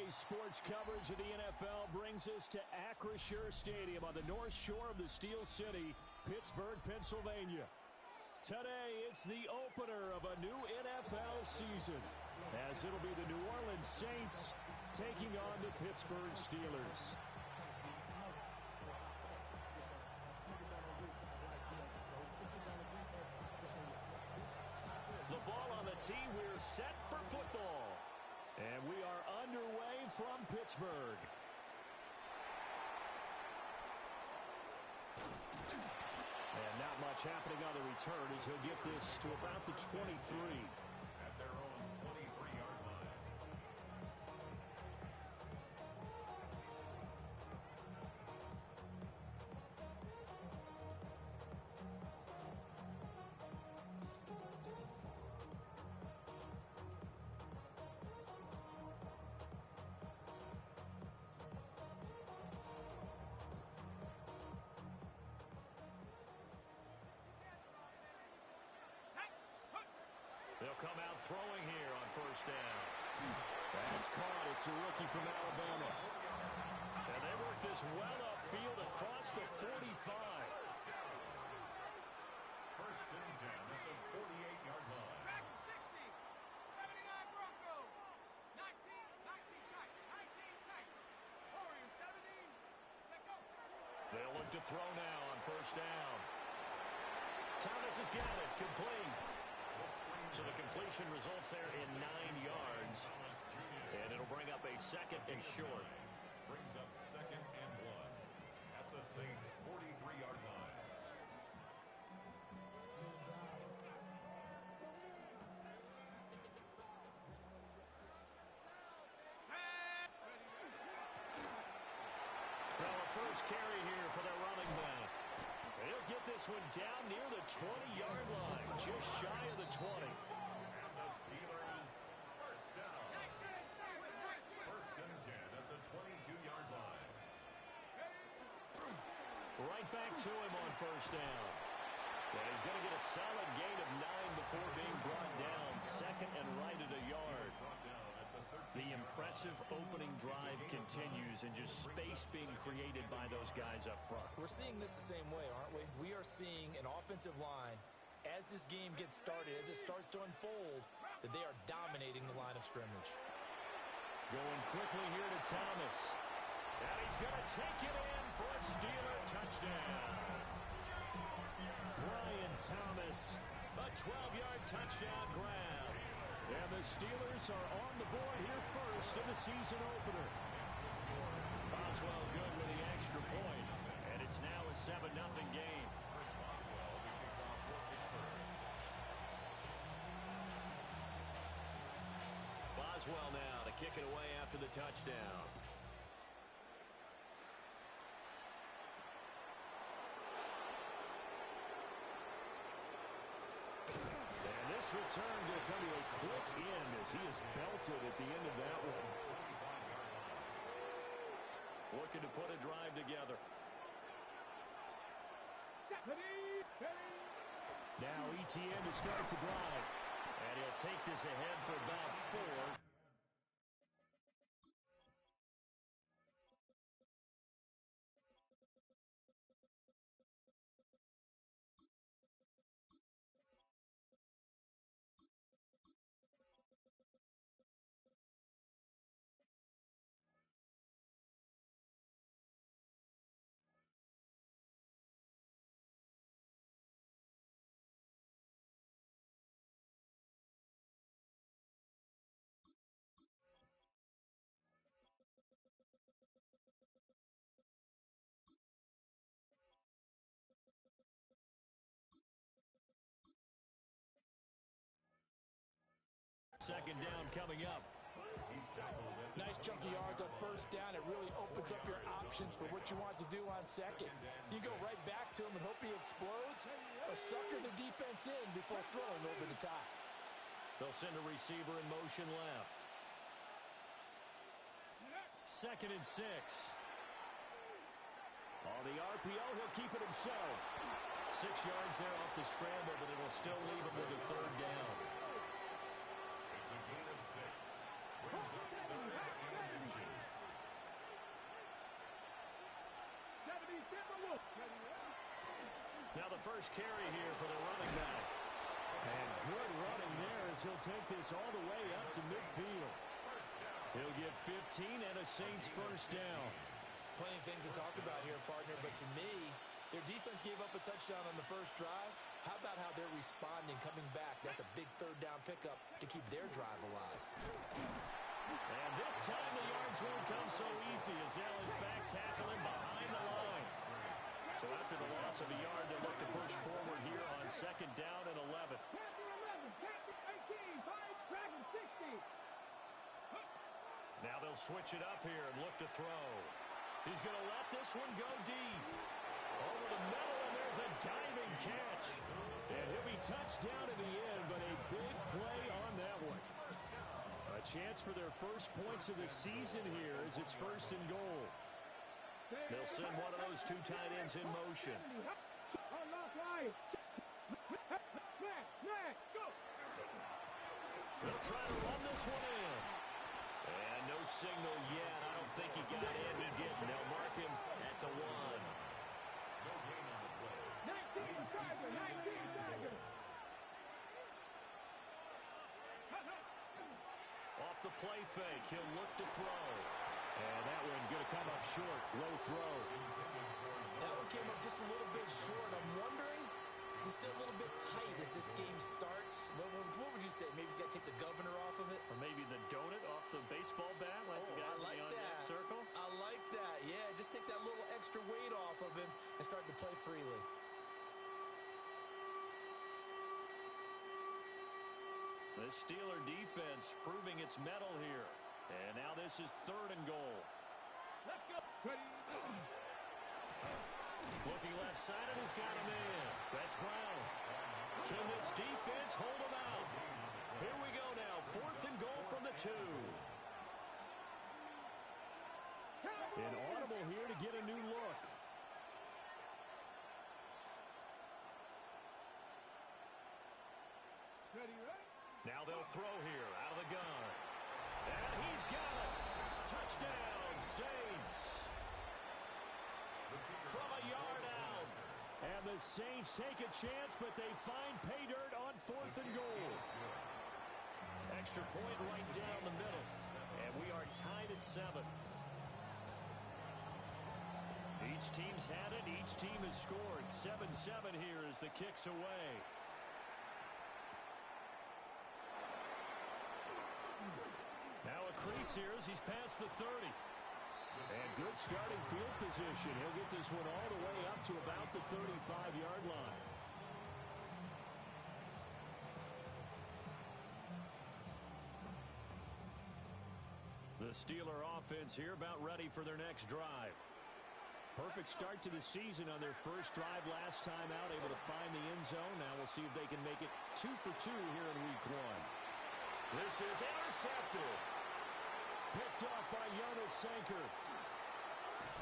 Today's sports coverage of the NFL brings us to Acrisure Stadium on the north shore of the Steel City, Pittsburgh, Pennsylvania. Today, it's the opener of a new NFL season, as it'll be the New Orleans Saints taking on the Pittsburgh Steelers. The ball on the tee, we're set for football. And we are underway from Pittsburgh. And not much happening on the return as he'll get this to about the 23. At their own 23-yard line. They'll come out throwing here on first down. That's caught. It's a rookie from Alabama. And they work this well upfield across the 45. First and 10 at the 48-yard line. Track 60, 79 Bronco, 19 tight, 19 tight. Warrior 70, check out. They'll look to throw now on first down. Thomas has got it, complete. So the completion results there in 9 yards. And it'll bring up a second and short. Brings up second and 1 at the Saints' 43-yard line. Well, a first carry here for their running back. He'll get this one down near the 20-yard line, just shy of the 20. And the Steelers first down. First and 10 at the 22-yard line. Right back to him on first down. And he's going to get a solid gain of 9 before being brought down. Second and right at a yard. Brought down at the 13. The impressive opening drive continues, and just space being created by those guys up front. We're seeing this the same way, aren't we? We are seeing an offensive line, as this game gets started, as it starts to unfold, that they are dominating the line of scrimmage. Going quickly here to Thomas. And he's going to take it in for a Steeler touchdown. Brian Thomas, a 12-yard touchdown grab. And the Steelers are on the board here first in the season opener. Boswell good with the extra point. And it's now a 7-0 game. Chris Boswell will be kicked off for Pittsburgh. Boswell now to kick it away after the touchdown. And this return will come to a quick end as he is belted at the end of that one. Looking to put a drive together. Now ETN to start the drive. And he'll take this ahead for about 4. Second down coming up. He's tackled at the Nice chunky yards on first down. It really opens up your options for what you want to do on second. You go right back to him and hope he explodes, or sucker the defense in before throwing over the top. They'll send a receiver in motion left. Second and 6. On the RPO, he'll keep it himself. 6 yards there off the scramble, but it'll still leave him with a third down. It's a gain of 6. Brings up third and 10. first carry here for the running back. And good running there as he'll take this all the way up to midfield. He'll get 15 and a Saints first down. Plenty of things to talk about here, partner, but to me, their defense gave up a touchdown on the first drive. How about how they're responding, coming back? That's a big third down pickup to keep their drive alive. And this time the yards won't come so easy as they'll in fact tackle him behind the line. So after the loss of a yard, they'll look to push forward here on second down and 11. Now they'll switch it up here and look to throw. He's going to let this one go deep. Over the middle, and there's a diving catch. And he'll be touched down in the end, but a big play on that one. A chance for their first points of the season here as it's first and goal. They'll send one of those two tight ends in motion. They'll try to run this one in. And no signal yet. I don't think he got in. He didn't. They'll mark him at the 1. No gain on the play. Off the play fake, he'll look to throw. And that one going to come up short. Low throw. That one came up just a little bit short. I'm wondering, is it still a little bit tight as this game starts? What would you say? Maybe he's got to take the governor off of it? Or maybe the donut off the baseball bat like the guys I like in the that. circle. I like that. Yeah, just take that little extra weight off of him and start to play freely. The Steeler defense proving its mettle here. And now this is third and goal. Let's go. Looking left side, and he's got a man. That's Brown. Can this defense hold him out? Here we go now. Fourth and goal from the 2. Inaudible here to get a new look. Now they'll throw here out of the gun. And he's got it. Touchdown, Saints. From a yard out. And the Saints take a chance, but they find pay dirt on fourth and goal. Extra point right down the middle. And we are tied at 7. Each team's had it. Each team has scored. 7-7 here as the kick's away. Now a crease here as he's past the 30. And good starting field position. He'll get this one all the way up to about the 35-yard line. The Steeler offense here about ready for their next drive. Perfect start to the season on their first drive last time out, able to find the end zone. Now we'll see if they can make it 2 for 2 here in week 1. This is intercepted. Picked off by Jonas Sanker.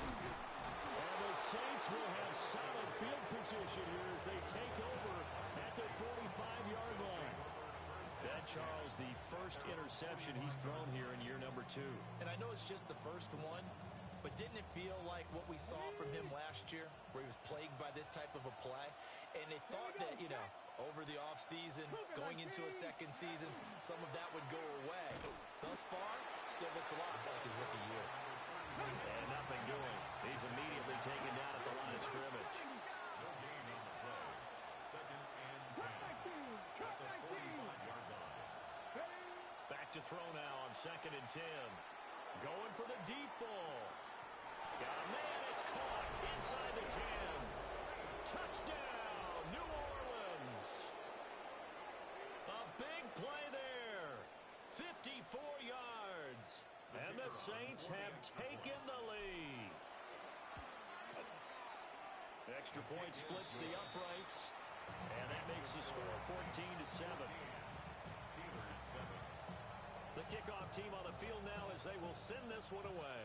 And the Saints will have solid field position here as they take over at the 45-yard line. That, Charles, the first interception he's thrown here in year number 2. And I know it's just the first one, but didn't it feel like what we saw from him last year, where he was plagued by this type of a play? And they thought that, over the offseason, going into a second season, some of that would go away. Thus far, still looks a lot like his rookie year. And nothing doing. He's immediately taken down at the line of scrimmage. No gain on the play. Second and 10. At the 45-yard line. Back to throw now on second and 10. Going for the deep ball. Got a man. It's caught inside the 10. Touchdown, New Orleans. A big play there. 54 yards. And the Saints have taken the lead. Extra point splits the uprights. And that makes the score 14-7. Steelers 7. The kickoff team on the field now as they will send this one away.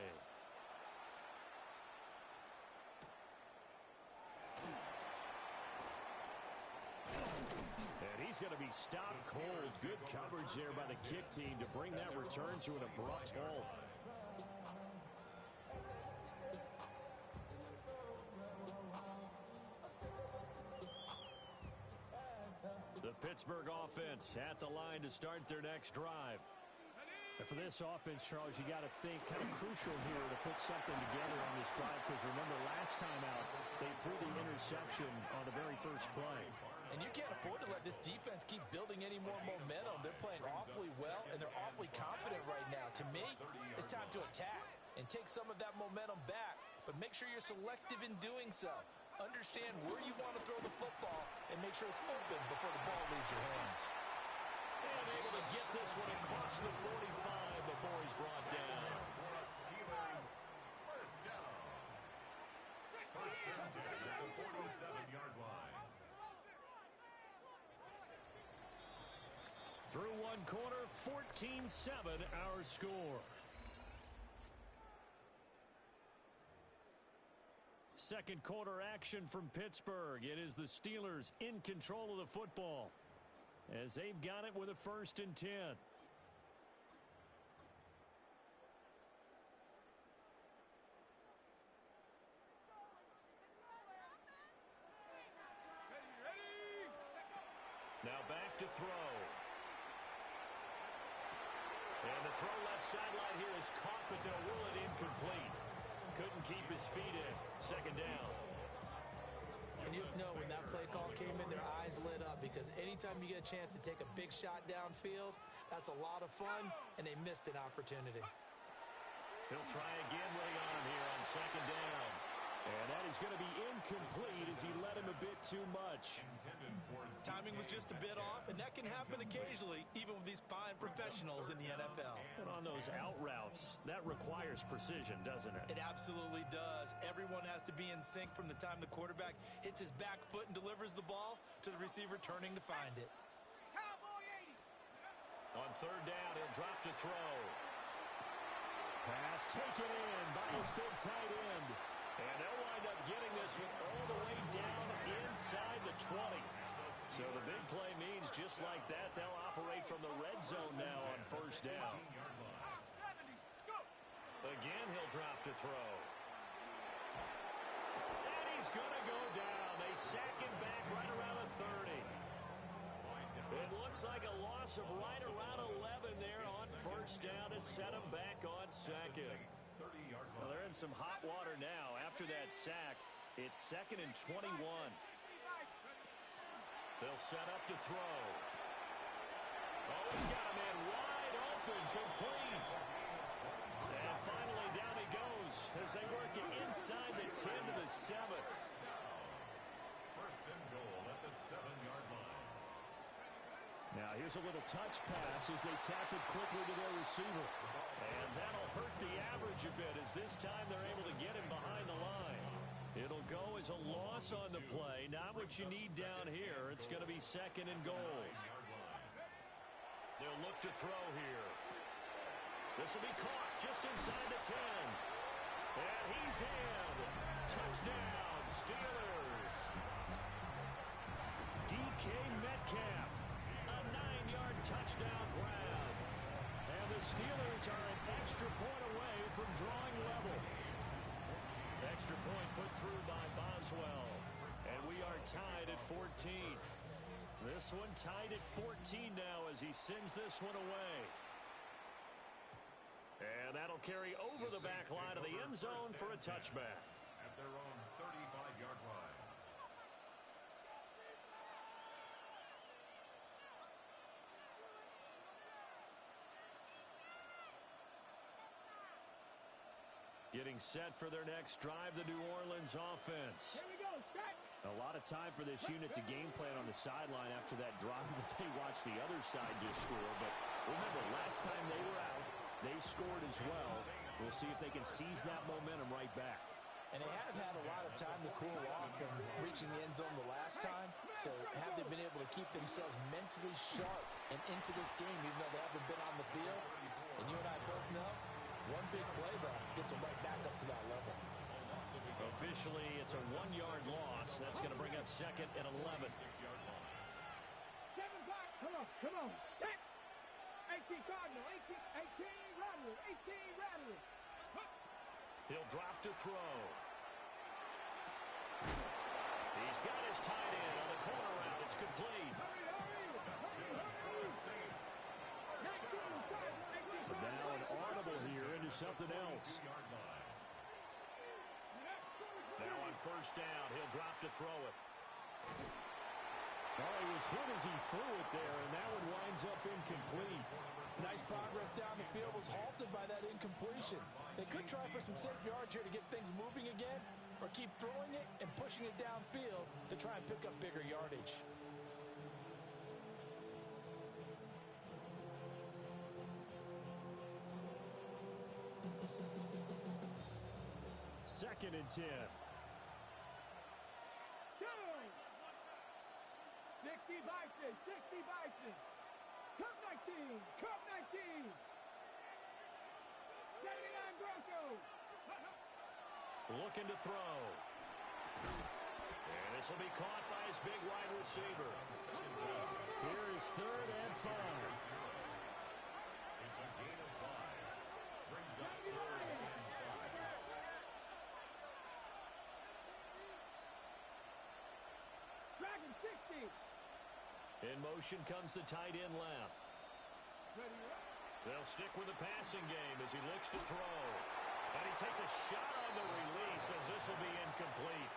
And he's going to be stopped cold. Good coverage there by the kick team to bring that return to an abrupt halt. Pittsburgh offense at the line to start their next drive. Ready? And for this offense, Charles, you got to think kind of crucial here to put something together on this drive, because remember last time out, they threw the interception on the very first play. And you can't afford to let this defense keep building any more momentum. They're playing awfully well, and they're awfully confident right now. To me, it's time to attack and take some of that momentum back, but make sure you're selective in doing so. Understand where you want to throw the football and make sure it's open before the ball leaves your hands. And able to get this one across the 45 before he's brought down. Steelers, first down. First and 10 at the 47-yard line. Through one quarter, 14-7 our score. Second quarter action from Pittsburgh. It is the Steelers in control of the football as they've got it with a 1st and 10. Ready? Now back to throw. And the throw left sideline here is caught, but they'll rule it incomplete. Couldn't keep his feet in. Second down. And you just know when that play call came in, their eyes lit up, because anytime you get a chance to take a big shot downfield, that's a lot of fun, and they missed an opportunity. He'll try again running on him here on second down. And that is going to be incomplete as he led him a bit too much. Timing was just a bit off, and that can happen occasionally, even with these fine professionals in the NFL. And on those out routes, that requires precision, doesn't it? It absolutely does. Everyone has to be in sync from the time the quarterback hits his back foot and delivers the ball to the receiver turning to find it. Cowboy 80. On third down, he'll drop to throw. Pass taken in by his big tight end. And they'll wind up getting this one all the way down inside the 20. So the big play means just like that, they'll operate from the red zone now on first down. 70. Go. Again, he'll drop to throw. And he's going to go down. They sack him back right around the 30. It looks like a loss of right around 11 there on first down to set him back on second. Well, they're in some hot water now. After that sack, it's 2nd and 21. They'll set up to throw. Oh, he's got a man wide open, complete. And finally, down he goes as they work it inside the 10 to the 7. First and goal at the 7-yard line. Now, here's a little touch pass as they tap it quickly to their receiver. And that'll hurt the average a bit as this time they're able to get him behind the line. It'll go as a loss on the play. Not what you need down here. It's going to be 2nd and goal. They'll look to throw here. This will be caught just inside the 10. And he's in. Touchdown, Steelers. DK Metcalf. A 9-yard touchdown grab. And the Steelers are an extra point away from drawing level. Extra point put through by Boswell. And we are tied at 14. This one tied at 14 now as he sends this one away. And that'll carry over the back line of the end zone for a touchback. At their own 35-yard line. Getting set for their next drive, the New Orleans offense. Here we go. Set. A lot of time for this unit to game plan on the sideline after that drive that they watched the other side just score. But remember, last time they were out, they scored as well. We'll see if they can seize that momentum right back. And they have had a lot of time to cool off from reaching the end zone the last time. So have they been able to keep themselves mentally sharp and into this game, even though they haven't been on the field? And you and I both know, one big play, though, gets them right back up to that level. Officially, it's a 1-yard loss. That's going to bring up 2nd and 11. 7 block. Come on. Set. 18 Cardinal. 18 Rattler. 18 Rattler. He'll drop to throw. He's got his tight end on the corner route. It's complete. to something else. Now on first down, he'll drop to throw it. Oh, he was hit as he threw it there, and that one winds up incomplete. Nice progress down the field was halted by that incompletion. They could try for some safe yards here to get things moving again, or keep throwing it and pushing it downfield to try and pick up bigger yardage. Second and 10. 60 Bison, 60 Bison. Cup 19, Cup 19. Setting on Broncos. Looking to throw. And this will be caught by his big wide receiver. Here is 3rd and 5. It's a gain of 5. Brings up 3rd and 5. Dragon 60. In motion comes the tight end left. They'll stick with the passing game as he looks to throw. And he takes a shot on the release as this will be incomplete.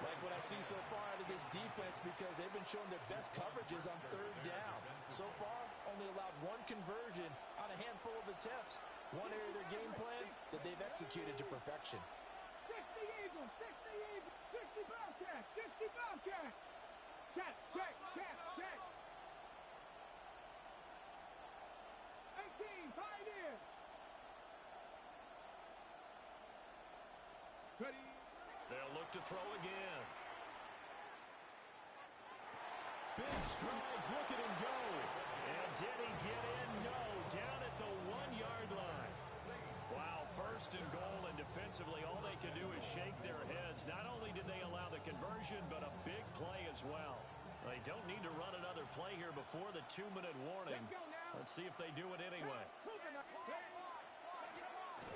Like what I see so far out of this defense, because they've been showing their best coverages on 3rd down. So far, only allowed 1 conversion on a handful of attempts. One area of their game plan that they've executed to perfection. 60 Eagles, 60 Eagles, 60 Bobcats, 60 Bobcats. Check, check, check, check. 18 Pioneers. Ready. They'll look to throw again. Big strides, look at him go. And did he get in? No, down at the 1-yard line. Wow, 1st and goal, and defensively all they can do is shake their heads. Not only did they allow the conversion, but a big play as well. They don't need to run another play here before the 2-minute warning. Let's see if they do it anyway.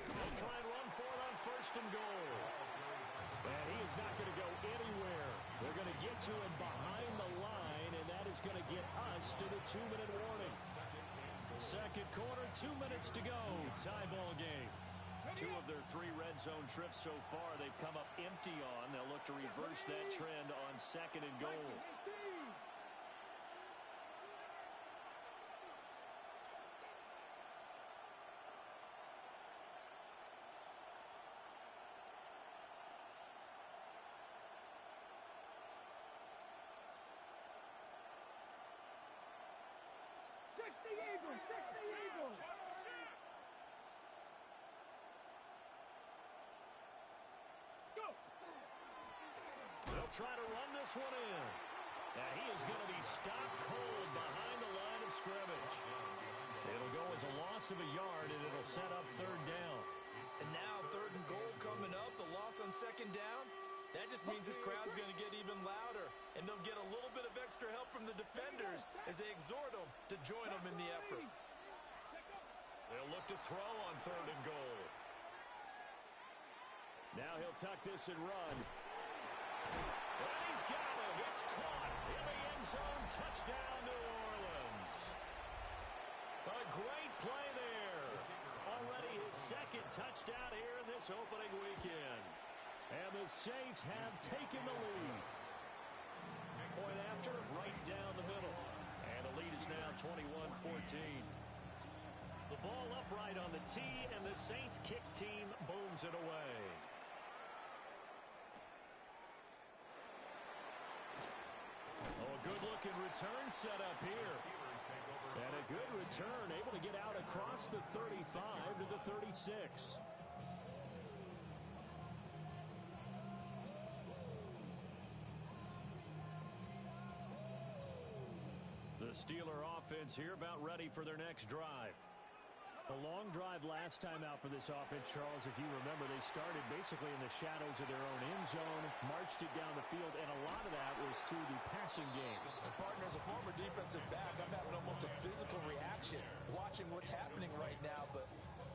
They'll try and run for it on 1st and goal. And he is not going to go anywhere. They're going to get to him behind the line, and that is going to get us to the 2-minute warning. Second quarter, 2 minutes to go. Tie ball game. 2 of their 3 red zone trips so far they've come up empty on. They'll look to reverse that trend on 2nd and goal. Eagles, 60 Eagles. Go. They'll try to run this one in. Now he is going to be stopped cold behind the line of scrimmage. It'll go as a loss of a yard, and it'll set up 3rd down. And now 3rd and goal coming up, the loss on 2nd down. That just means this crowd's going to get even louder, and they'll get a little bit of extra help from the defenders as they exhort them to join them in the effort. They'll look to throw on 3rd and goal. Now he'll tuck this and run. And he's got him. It's caught in the end zone. Touchdown, New Orleans. A great play there. Already his 2nd touchdown here in this opening weekend. And the Saints have taken the lead. Point after, right down the middle. And the lead is now 21-14. The ball upright on the tee, and the Saints kick team booms it away. Oh, a good-looking return set up here. And a good return, able to get out across the 35 to the 36. The Steeler offense here about ready for their next drive. A long drive last time out for this offense, Charles. If you remember, they started basically in the shadows of their own end zone, marched it down the field, and a lot of that was through the passing game. And partner, as a former defensive back, I'm having almost a physical reaction watching what's happening right now. But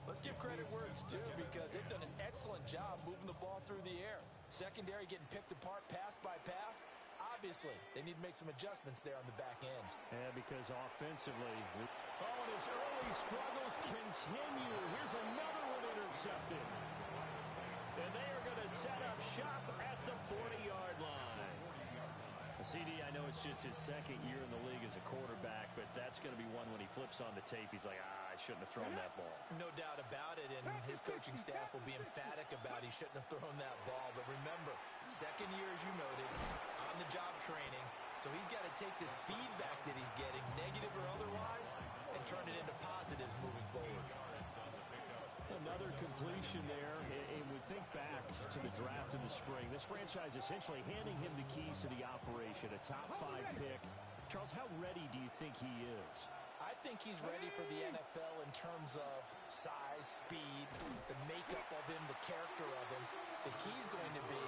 let's give credit where it's due, because they've done an excellent job moving the ball through the air. Secondary getting picked apart pass by pass. obviously, they need to make some adjustments there on the back end. And because offensively, and his early struggles continue. Here's another one intercepted. And they are going to set up shop at the 40-yard line. CD, I know it's just his second year in the league as a quarterback, but that's going to be one when he flips on the tape, he's like, I shouldn't have thrown that ball. No doubt about it, and his coaching staff will be emphatic about he shouldn't have thrown that ball. But remember, second year, as you noted, on-the-job training, so he's got to take this feedback that he's getting, negative or otherwise, and turn it into positives moving forward. Another completion there, and we think back to the draft in the spring. This franchise essentially handing him the keys to the operation, a top-5 pick. Charles, how ready do you think he is? I think he's ready for the NFL in terms of size, speed, the makeup of him, the character of him. The key's going to be,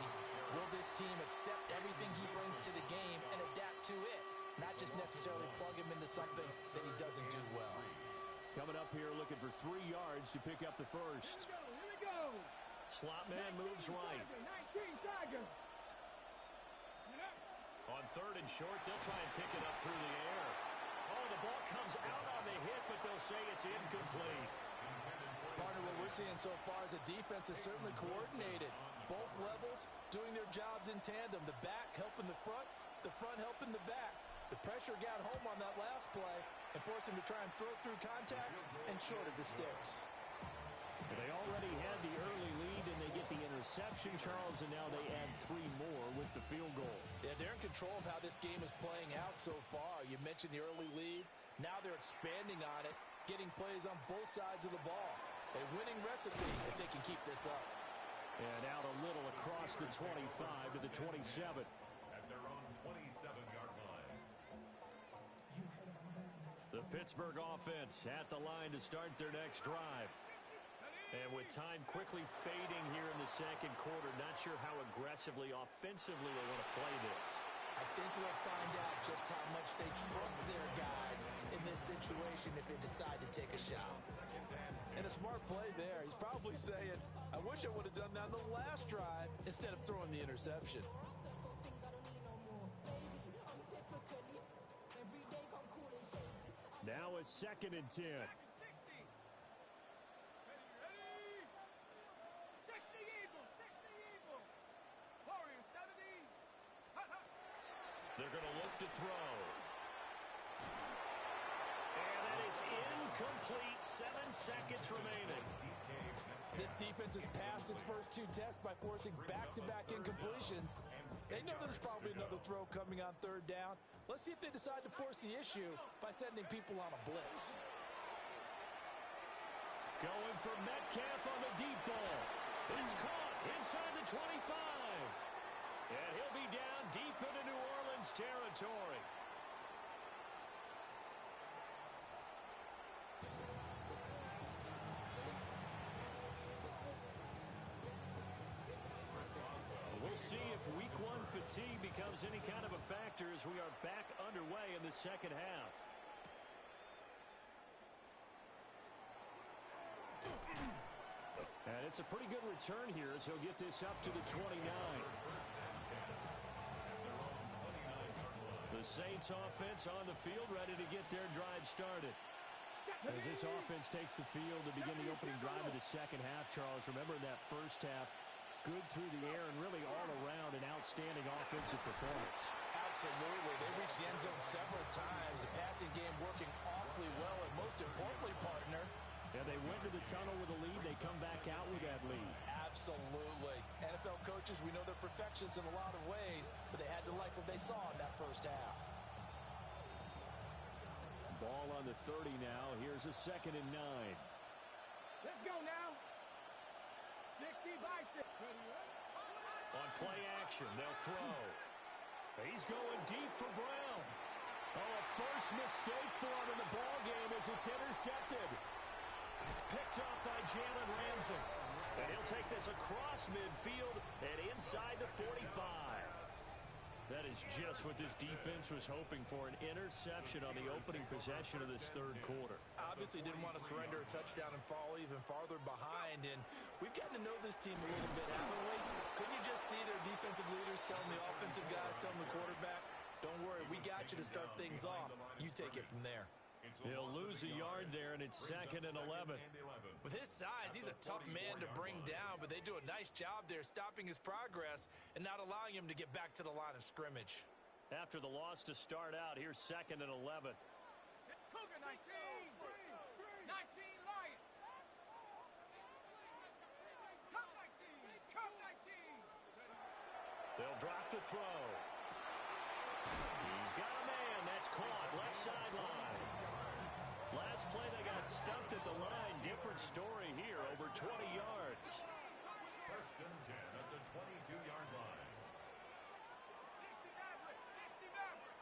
will this team accept everything he brings to the game and adapt to it, not just necessarily plug him into something that he doesn't do well. Coming up here looking for 3 yards to pick up the first. Here we go. Slot man moves right. 19 Tiger. On 3rd and short, they'll try and pick it up through the air. Oh, the ball comes out on the hit, but they'll say it's incomplete. Partner, what we're seeing so far is a defense is certainly coordinated. Both levels doing their jobs in tandem. The back helping the front helping the back. The pressure got home on that last play and forced him to try and throw through contact and short of the sticks. They already had the early lead, and they get the interception, Charles, and now they add 3 more with the field goal. Yeah, they're in control of how this game is playing out so far. You mentioned the early lead. Now they're expanding on it, getting plays on both sides of the ball. A winning recipe if they can keep this up. And out a little across the 25 to the 27. At their own 27-yard line. The Pittsburgh offense at the line to start their next drive. And with time quickly fading here in the second quarter, not sure how aggressively, offensively they want to play this. I think we'll find out just how much they trust their guys in this situation if they decide to take a shot. And a smart play there. He's probably saying, I wish I would have done that on the last drive instead of throwing the interception. Now a 2nd and 10. They're going to look to throw. And that is incomplete. 7 seconds remaining. This defense has passed its first 2 tests by forcing back-to-back incompletions. They know there's probably another throw coming on 3rd down. Let's see if they decide to force the issue by sending people on a blitz. Going for Metcalf on the deep ball. It's caught inside the 25. And he'll be down deep into New Orleans territory. We'll see if week 1 fatigue becomes any kind of a factor as we are back underway in the second half. And it's a pretty good return here as he'll get this up to the 29. The Saints offense on the field ready to get their drive started. As this offense takes the field to begin the opening drive of the second half, Charles, remember in that first half, good through the air and really all around an outstanding offensive performance. Absolutely. They reached the end zone several times. The passing game working awfully well, and most importantly, partner, and they went to the tunnel with a lead. They come back out with that lead. Absolutely. NFL coaches, we know they're perfectionists in a lot of ways, but they had to like what they saw in that first half. Ball on the 30 now. Here's a 2nd and 9. Let's go now. 60 by 6. On play action, they'll throw. He's going deep for Brown. Oh, a first mistake for him in the ball game as it's intercepted. Picked up by Jalen Ramsey. And he'll take this across midfield and inside the 45. That is just what this defense was hoping for, an interception on the opening possession of this 3rd quarter. Obviously didn't want to surrender a touchdown and fall even farther behind, and we've gotten to know this team a little bit, haven't we? A Couldn't you just see their defensive leaders telling the offensive guys, telling the quarterback, don't worry, we got you to start things off. You take it from there. He'll lose a yard there, and it's 2nd and 11. With his size, he's a tough man to bring down, but they do a nice job there stopping his progress and not allowing him to get back to the line of scrimmage. After the loss to start out, here's 2nd and 11. Cougar 19. 19 Lion. Cup 19. Cup 19. They'll drop the throw. He's got a man. That's caught. Left sideline. Last play, they got stuffed at the line. Different story here. Over 20 yards. 1st and 10 at the 22-yard line. 60 Maverick. 60 Maverick.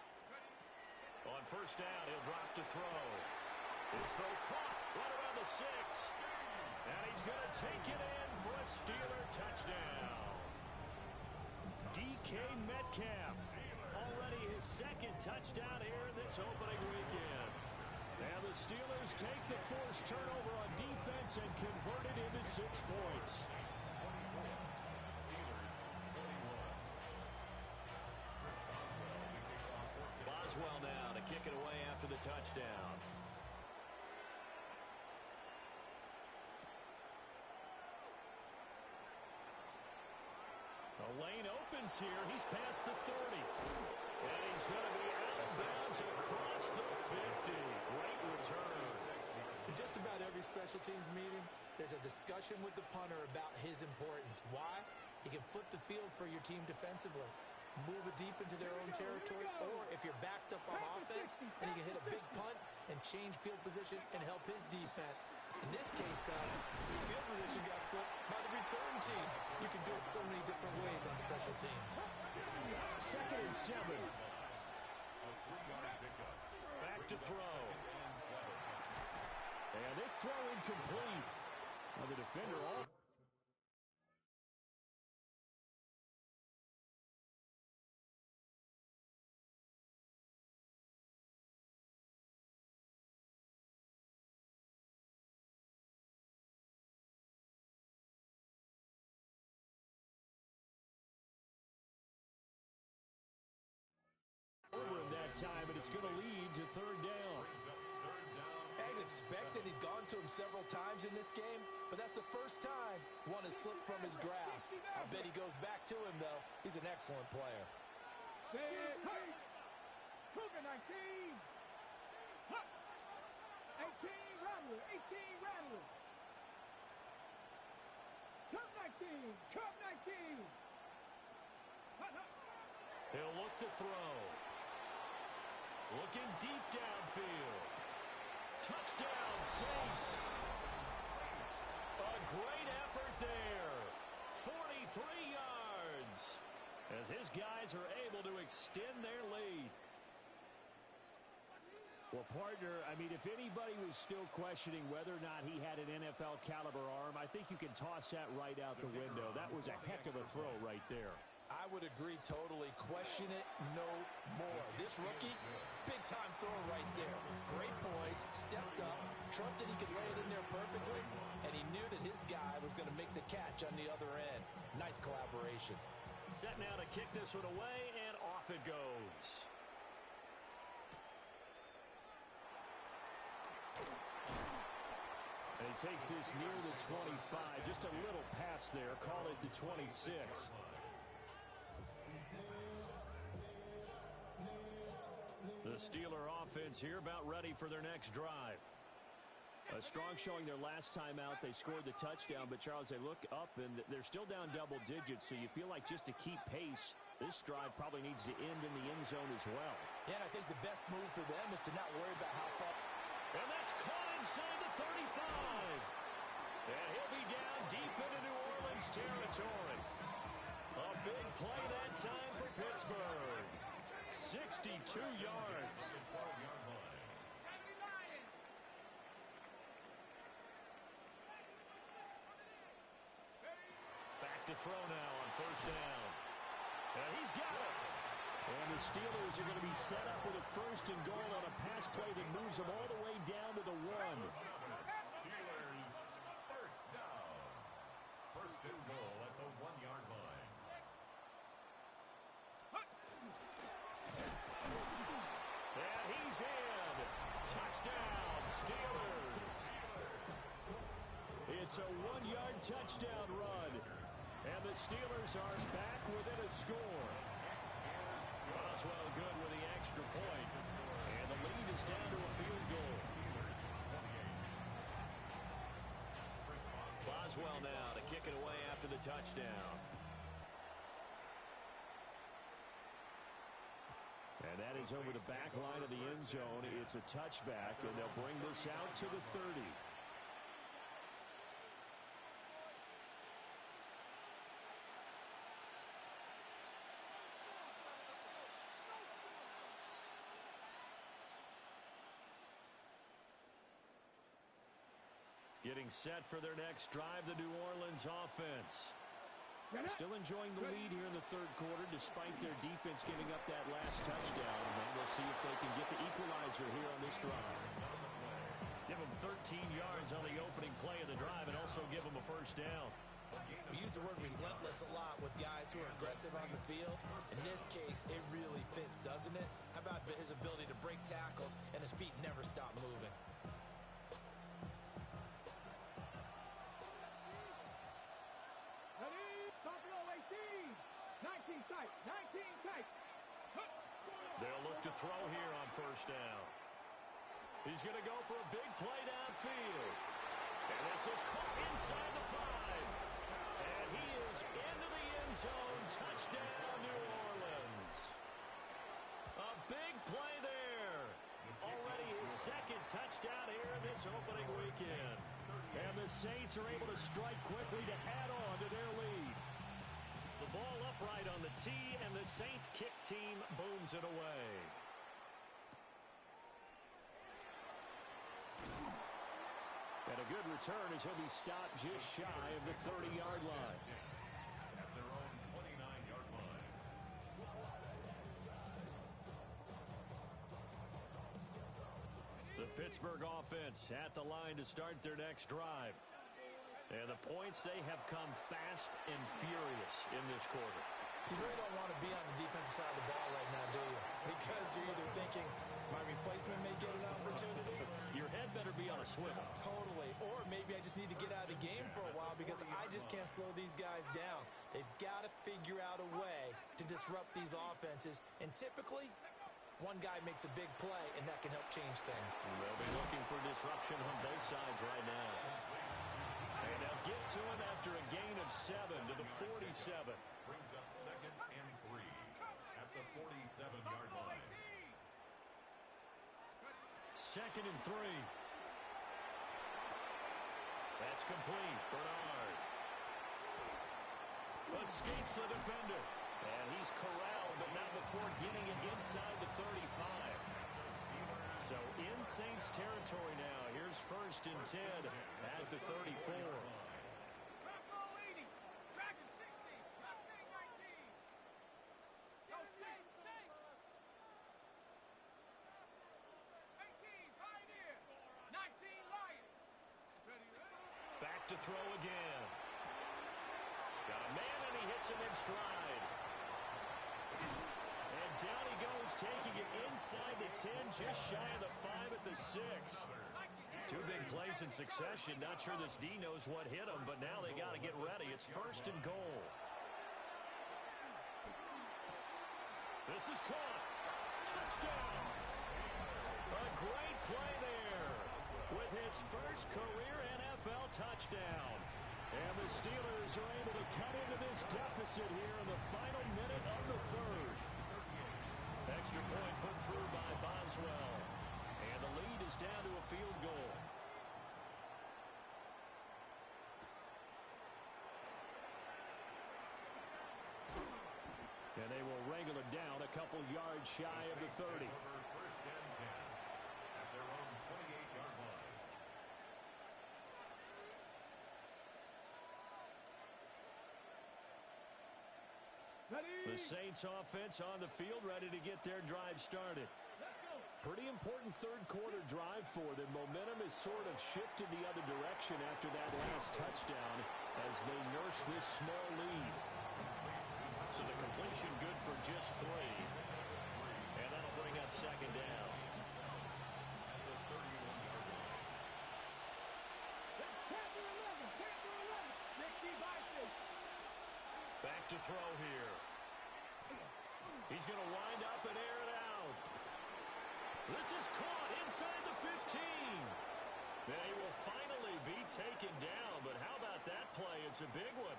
On 1st down, he'll drop to throw. His throw caught right around the 6. And he's going to take it in for a Steeler touchdown. DK Metcalf. Already his 2nd touchdown here in this opening weekend. And the Steelers take the forced turnover on defense and convert it into 6 points. Boswell now to kick it away after the touchdown. The lane opens here. He's past the 30. And he's going to be out of bounds across the 50. Great return. In just about every special teams meeting, there's a discussion with the punter about his importance. Why? He can flip the field for your team defensively, move it deep into their own territory, or if you're backed up on offense, and he can hit a big punt and change field position and help his defense. In this case, though, field position got flipped by the return team. You can do it so many different ways on special teams. 2nd and 7. Back to throw. And this throw incomplete. Well, the defender all. Over in that time, and it's going to lead to 3rd down. As expected, he's gone to him several times in this game, but that's the first time one has slipped from his grasp. I bet he goes back to him, though. He's an excellent player. Cougar 19. 18 Rattler. 18 Rattler. Cup 19. Cup 19. He'll look to throw. Looking deep downfield. Touchdown, Saints. A great effort there. 43 yards. As his guys are able to extend their lead. Well, partner, I mean, if anybody was still questioning whether or not he had an NFL caliber arm, I think you can toss that right out the window. That was a heck of a throw right there. I would agree totally. Question it no more. This rookie, big-time throw right there. Great poise, stepped up, trusted he could lay it in there perfectly, and he knew that his guy was going to make the catch on the other end. Nice collaboration. Set now to kick this one away, and off it goes. And he takes this near the 25. Just a little pass there. Call it the 26. The Steeler offense here about ready for their next drive. A strong showing their last time out. They scored the touchdown, but Charles, they look up and they're still down double digits, so you feel like just to keep pace, this drive probably needs to end in the end zone as well. Yeah, and I think the best move for them is to not worry about how far. And that's caught inside the 35. And he'll be down deep into New Orleans territory. A big play that time for Pittsburgh. 62 yards. Back to throw now on 1st down. And he's got it. And the Steelers are going to be set up with a 1st and goal on a pass play that moves them all the way down to the 1. Steelers, 1st down. 1st and goal at the 1-yard line. he's in. Touchdown, Steelers. It's a 1-yard touchdown run. And the Steelers are back within a score. Boswell good with the extra point. And the lead is down to a field goal. Boswell now to kick it away after the touchdown. And that is over the back line of the end zone. It's a touchback, and they'll bring this out to the 30. Getting set for their next drive, the New Orleans offense. Still enjoying the lead here in the third quarter, despite their defense giving up that last touchdown. And we'll see if they can get the equalizer here on this drive. Give them 13 yards on the opening play of the drive and also give them a first down. We use the word relentless a lot with guys who are aggressive on the field. In this case, it really fits, doesn't it? How about his ability to break tackles and his feet never stop moving? They'll look to throw here on first down. He's going to go for a big play downfield. And this is caught inside the 5. And he is into the end zone. Touchdown, New Orleans. A big play there. Already his second touchdown here in this opening weekend. And the Saints are able to strike quickly to add on to their lead. The ball upright on the tee, and the Saints kick team booms it away. And a good return as he'll be stopped just shy of the 30-yard line. At their own 29-yard line. The Pittsburgh offense at the line to start their next drive. And the points, they have come fast and furious in this quarter. You really don't want to be on the defensive side of the ball right now, do you? Because you're either thinking, my replacement may get an opportunity. Your head better be on a swivel. Totally. Or maybe I just need to get out of the game for a while because I just can't slow these guys down. They've got to figure out a way to disrupt these offenses. And typically, one guy makes a big play, and that can help change things. They'll be looking for disruption on both sides right now. And they'll get to him after a gain of 7 to the 47. Brings up 2nd and 3 at the 47-yard line. 2nd and 3. That's complete. Bernard escapes the defender. And he's corralled, but not before getting it inside the 35. So in Saints territory now. Here's 1st and 10 at the 34. Back to throw again. Got a man, and he hits him in stride. And down he goes, taking it inside the 10, just shy of the 5 at the 6. 2 big plays in succession. Not sure this D knows what hit him, but now they got to get ready. It's 1st and goal. This is caught. Touchdown. A great play there with his first career NFL touchdown. And the Steelers are able to cut into this deficit here in the final minute of the 3rd. Extra point put through by Boswell. And the lead is down to a field goal. And they will wrangle it down a couple yards shy of the 30. 1st and 10 at their own 28-yard line. The Saints offense on the field, ready to get their drive started. Pretty important third quarter drive for them. Momentum has sort of shifted the other direction after that last touchdown as they nurse this small lead. So the completion good for just 3. And that'll bring up 2nd down. to throw here. He's going to wind up and air it out. This is caught inside the 15. They will finally be taken down, but how about that play? It's a big one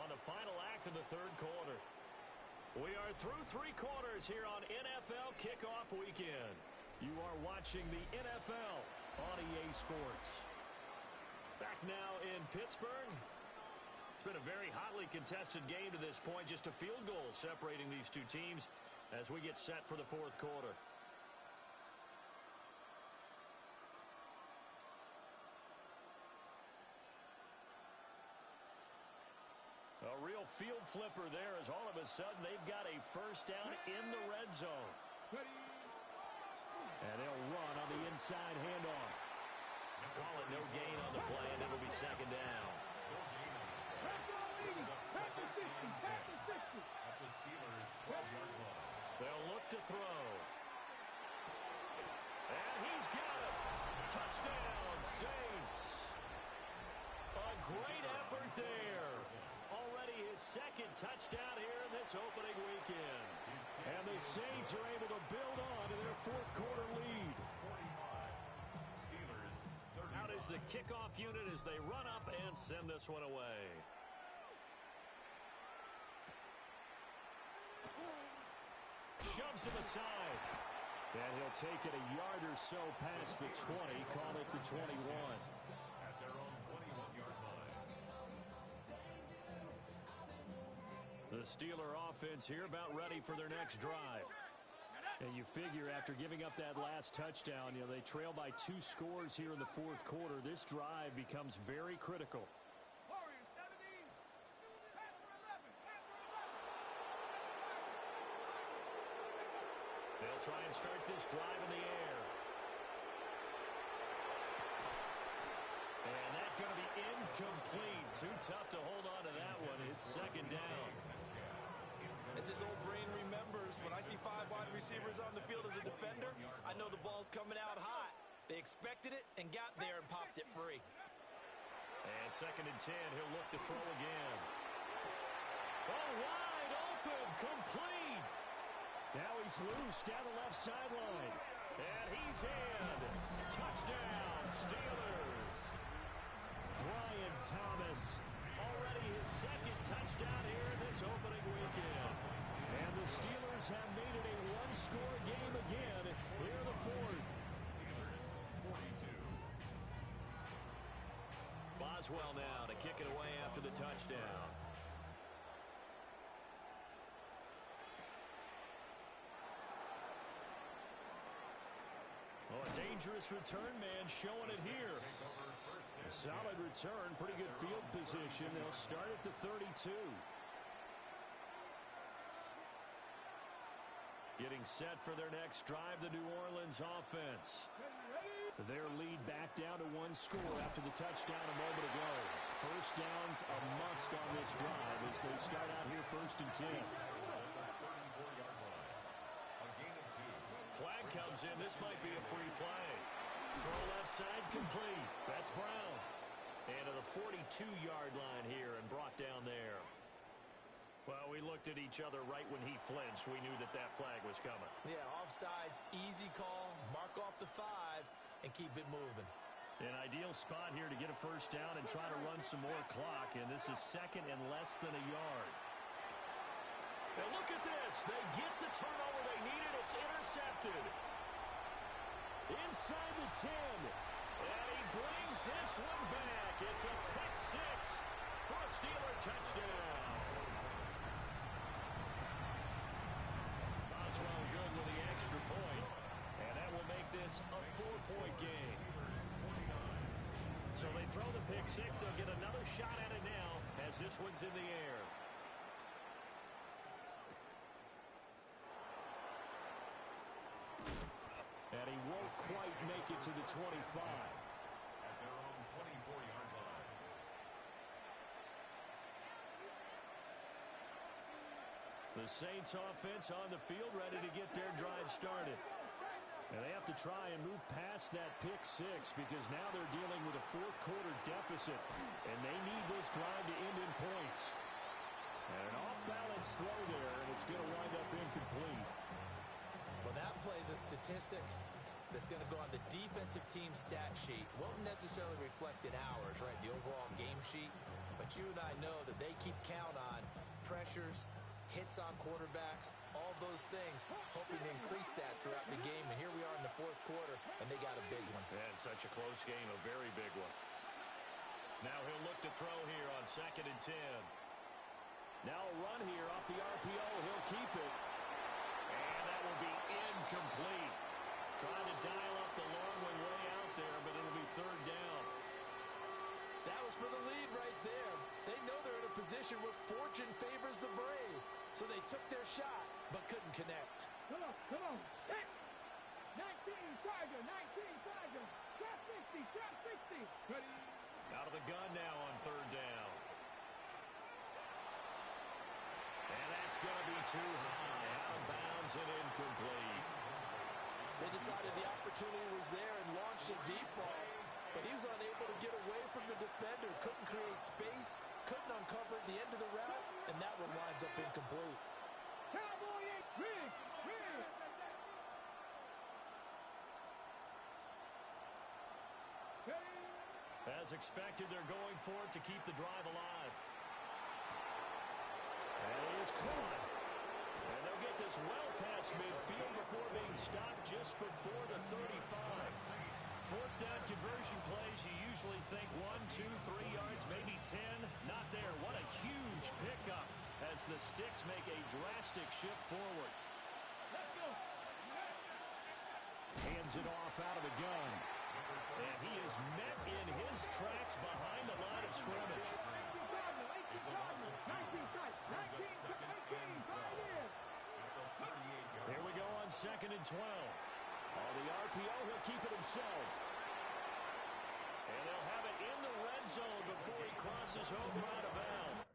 on the final act of the third quarter. We are through 3 quarters here on NFL Kickoff Weekend. You are watching the NFL on EA Sports. Back now in Pittsburgh. It's been a very hotly contested game to this point. Just a field goal separating these two teams as we get set for the fourth quarter. A real field flipper there as all of a sudden they've got a first down in the red zone. And they'll run on the inside handoff. Call it no gain on the play, and it'll be second down. They'll look to throw. And he's got it. Touchdown, Saints. A great effort there. Already his second touchdown here in this opening weekend. And the Saints are able to build on to their fourth quarter lead. Out is the kickoff unit as they run up and send this one away. Shoves him aside. And he'll take it a yard or so past the 20, call it the 21. At their own 21-yard line. The Steeler offense here about ready for their next drive. And you figure after giving up that last touchdown, they trail by 2 scores here in the fourth quarter. This drive becomes very critical. They'll try and start this drive in the air. And that's going to be incomplete. Too tough to hold on to that one. It's second down. As his old brain remembers, when I see 5 wide receivers on the field as a defender, I know the ball's coming out hot. They expected it and got there and popped it free. And second and 10, he'll look to throw again. Oh, wide open, complete. Now he's loose down the left sideline. And he's in. Touchdown, Steelers. Brian Thomas, already his second touchdown here in this opening weekend. And the Steelers have made it a one-score game again here in the fourth. Steelers 42. Boswell now to kick it away after the touchdown. Oh, a dangerous return man showing it here. A solid return, pretty good field position. They'll start at the 32. Getting set for their next drive, the New Orleans offense. Their lead back down to 1 score after the touchdown a moment ago. First down's a must on this drive as they start out here first and 10. Flag comes in. This might be a free play. Throw left side complete. That's Brown. And to the 42-yard line here and brought down there. Well, we looked at each other right when he flinched. We knew that that flag was coming. Yeah, offsides, easy call, mark off the 5, and keep it moving. An ideal spot here to get a first down and try to run some more clock, and this is second and less than a yard. And look at this. They get the turnover they needed. It's intercepted. Inside the 10. And he brings this one back. It's a pick 6 for a Steeler touchdown. Boswell good with the extra point. And that will make this a 4-point game. So they throw the pick 6. They'll get another shot at it now as this one's in the air. And he won't quite make it to the 25. At their own 24-yard line. The Saints offense on the field ready to get their drive started. And they have to try and move past that pick 6 because now they're dealing with a fourth quarter deficit. And they need this drive to end in points. And an a statistic that's going to go on the defensive team stat sheet. Won't necessarily reflect in ours, right, the overall game sheet. But you and I know that they keep count on pressures, hits on quarterbacks, all those things, hoping to increase that throughout the game. And here we are in the fourth quarter, and they got a big one. And such a close game, a very big one. Now he'll look to throw here on 2nd and 10. Now a run here off the RPO. He'll keep it. And that will be incomplete. Trying to dial up the long one way out there, but it'll be 3rd down. That was for the lead right there. They know they're in a position where fortune favors the brave. So they took their shot, but couldn't connect. Come on. Hit. 19 Tiger, 19 Tiger. Trap 60, trap 60. Ready. Out of the gun now on 3rd down. And that's going to be too high. Out of bounds and incomplete. They decided the opportunity was there and launched a deep ball, but he was unable to get away from the defender, couldn't create space, couldn't uncover at the end of the route, and that one winds up incomplete. Cowboy Rig. As expected, they're going for it to keep the drive alive. And he is caught. And they'll get this well past midfield before being stopped just before the 35. 4th down conversion plays, you usually think 1, 2, 3 yards, maybe 10. Not there. What a huge pickup as the Sticks make a drastic shift forward. Let's go. Hands it off out of the gun. And he is met in his tracks behind the line of scrimmage. 19 tight in. Here we go on 2nd and 12. On the RPO, he'll keep it himself. And they'll have it in the red zone before he crosses over out of bounds.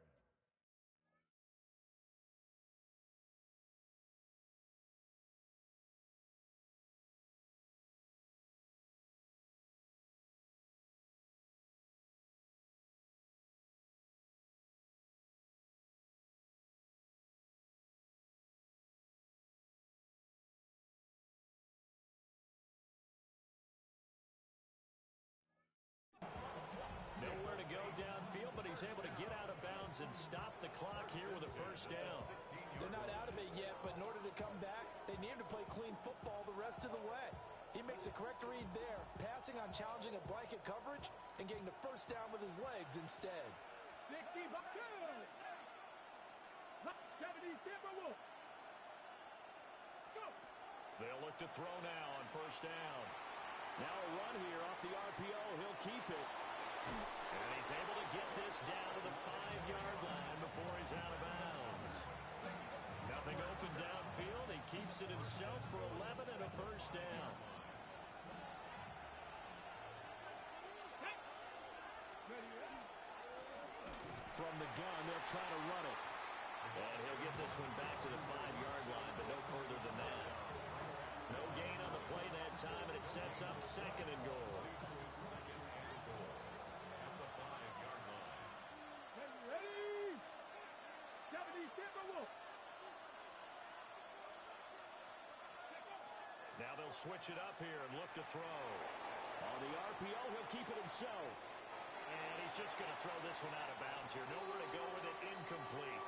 Nowhere to go downfield, but he's able to get out of bounds and stop the clock here with a 1st down. They're not out of it yet, but in order to come back, they need him to play clean football the rest of the way. He makes a correct read there, passing on challenging a blanket coverage and getting the 1st down with his legs instead. 60 by 2. 70 Timberwolves. Go. They'll look to throw now on 1st down. Now a run here off the RPO. He'll keep it. And he's able to get this down to the 5-yard line before he's out of bounds. Nothing open downfield. He keeps it himself for 11 and a 1st down. From the gun, they'll try to run it. And he'll get this one back to the 5-yard line, but no further than that. No gain on the play that time, and it sets up 2nd and goal. Ready? 70 Timberwolves. Now they'll switch it up here and look to throw. On the RPO, he'll keep it himself. And he's just going to throw this one out of bounds here. Nowhere to go with it, incomplete.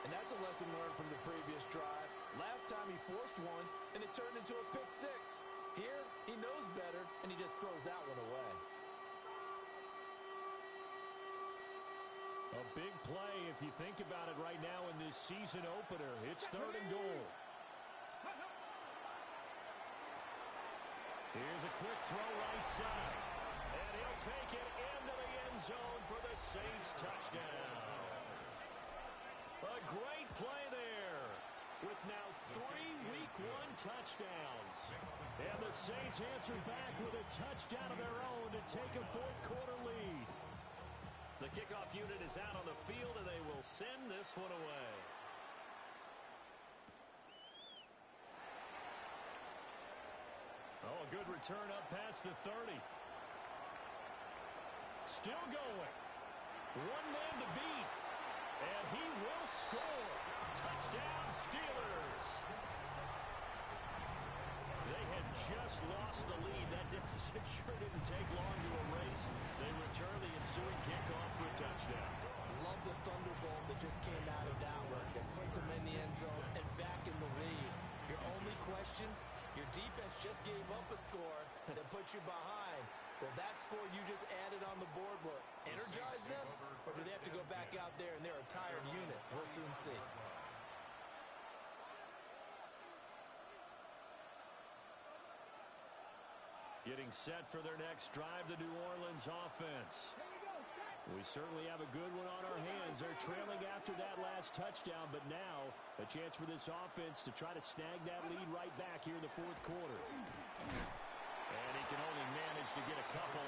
And that's a lesson learned from the previous drive. Last time he forced one, and it turned into a pick 6. Here, he knows better, and he just throws that one away. A big play if you think about it right now in this season opener. It's 3rd and goal. Here's a quick throw right side. And he'll take it into the end zone for the Saints touchdown. A great play there with now 3 Week 1 touchdowns. And the Saints answer back with a touchdown of their own to take a 4th quarter lead. The kickoff unit is out on the field, and they will send this one away. Oh, a good return up past the 30. Still going. One man to beat. And he will score. Touchdown, Steelers. They had just lost the lead. That deficit sure didn't take long to erase. They return the ensuing kickoff for a touchdown. Love the thunderbolt that just came out of that one. That puts them in the end zone and back in the lead. Your only question, your defense just gave up a score that put you behind. Well, that score you just added on the board will energize them, or do they have to go back out there and they're a tired unit? We'll soon see. Getting set for their next drive, the New Orleans offense. We certainly have a good one on our hands. They're trailing after that last touchdown, but now a chance for this offense to try to snag that lead right back here in the fourth quarter. And he can only manage to get a couple.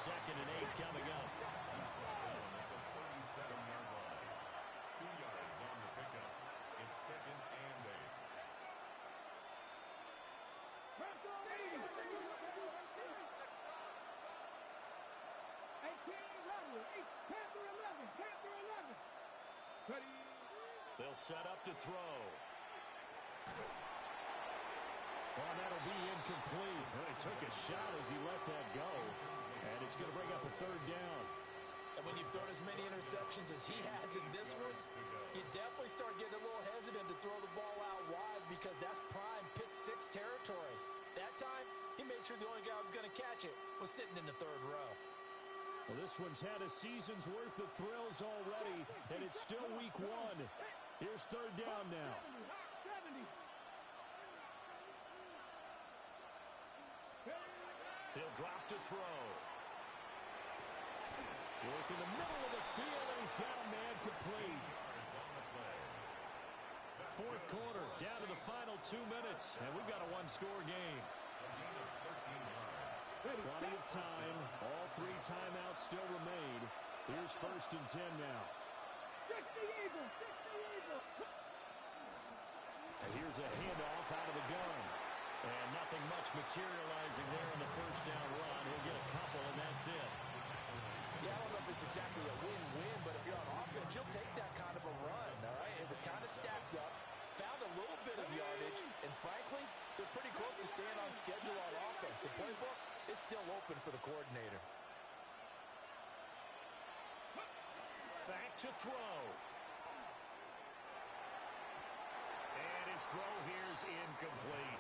2nd and 8 coming up. At the 37-yard line. 2 yards on the pickup. It's 2nd and 8. Panther 80. 18 Robert. Panther 11. Panther 11. Ready. They'll set up to throw. Well, that'll be incomplete. Well, he took a shot as he let that go. And it's going to bring up a 3rd down. And when you've thrown as many interceptions as he has in this one, you definitely start getting a little hesitant to throw the ball out wide because that's prime pick 6 territory. That time, he made sure the only guy who was going to catch it was sitting in the 3rd row. Well, this one's had a season's worth of thrills already, and it's still week 1. Here's 3rd down now. 70. He'll drop to throw. Work in the middle of the field, and he's got a man complete. 4th quarter, down to the final 2 minutes, and we've got a 1-score game. Plenty of time. All 3 timeouts still remain. Here's 1st and 10 now. 60 Eagles. 60 Eagles. And here's a handoff out of the gun. And nothing much materializing there in the 1st down run. He'll get a couple, and that's it. Yeah, I don't know if it's exactly a win-win, but if you're on offense, you'll take that kind of a run, all right? It was kind of stacked up, found a little bit of yardage, and frankly, they're pretty close to staying on schedule on offense. The playbook is still open for the coordinator. Back to throw. And his throw here is incomplete.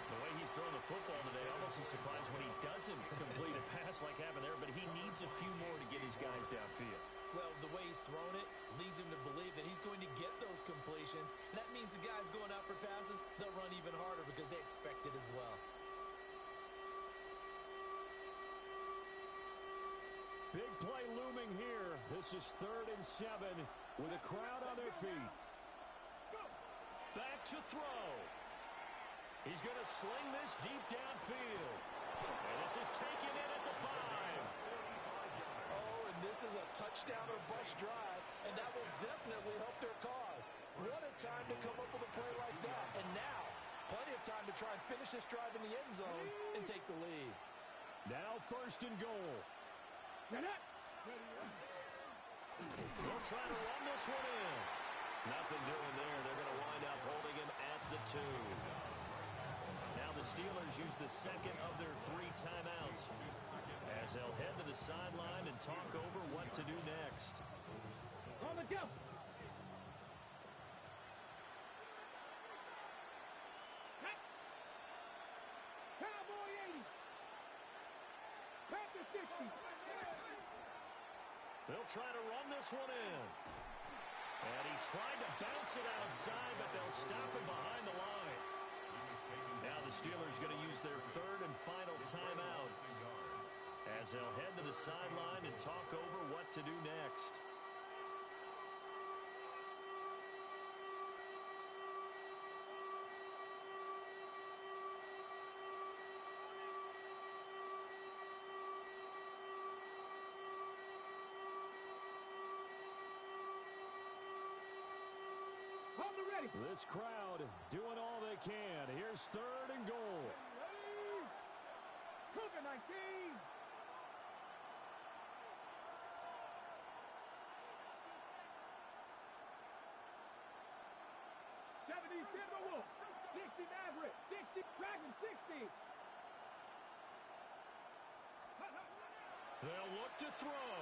The way he's throwing the football today, almost a surprise when he doesn't complete a pass like having there, but he needs a few more to get his guys downfield. Well, the way he's thrown it leads him to believe that he's going to get those completions. And that means the guys going out for passes, they'll run even harder because they expect it as well. Big play looming here. This is 3rd and 7 with a crowd on their feet. Back to throw. He's going to sling this deep downfield. And this is taken in at the 5. Oh, and this is a touchdown or bust drive, and that will definitely help their cause. What a time to come up with a play like that. And now, plenty of time to try and finish this drive in the end zone and take the lead. Now 1st and goal. They'll try to run this one in. Nothing doing there. They're going to wind up holding him at the 2. Now the Steelers use the 2nd of their 3 timeouts as they'll head to the sideline and talk over what to do next. On the go. Cowboy 80. Panther 60. They'll try to run this one in. And he tried to bounce it outside, but they'll stop him behind the line. Now the Steelers going to use their 3rd and final timeout as they'll head to the sideline and talk over what to do next. This crowd doing all they can. Here's 3rd and goal. Cougar 19. 70 Timberwolves. 60 Maverick. 60 Dragon 60. They'll look to throw.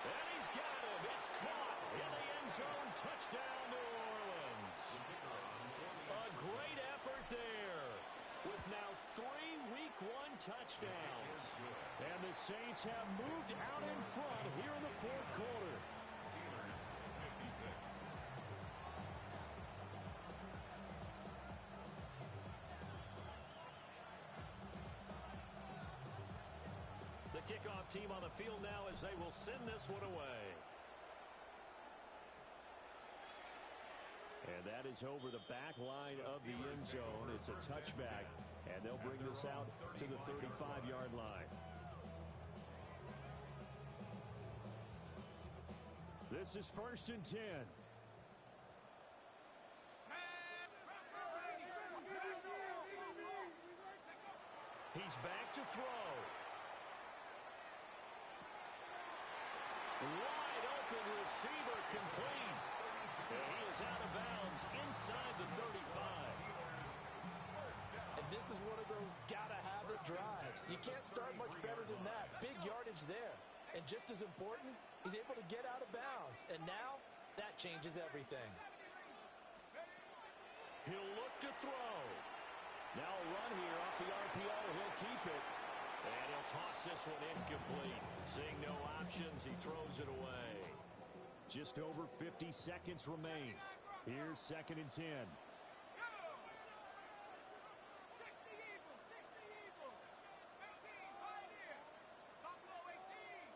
And he's got him. It's caught in the end zone. Touchdown, New Orleans. A great effort there with now 3 Week 1 touchdowns. And the Saints have moved out in front here in the fourth quarter. Steelers 56. The kickoff team on the field now as they will send this one away. And that is over the back line of the end zone. It's a touchback, and they'll bring this out to the 35-yard line. This is 1st and 10. He's back to throw. Wide open receiver complete. And he is out of bounds inside the 35. And this is one of those gotta-have-it drives. You can't start much better than that. Big yardage there. And just as important, he's able to get out of bounds. And now, that changes everything. He'll look to throw. Now a run here off the RPO. He'll keep it. And he'll toss this one incomplete. Seeing no options, he throws it away. Just over 50 seconds remain. Here's 2nd and 10. 60 Eagles, 60 Eagles. 18, Pioneer. Buffalo 18.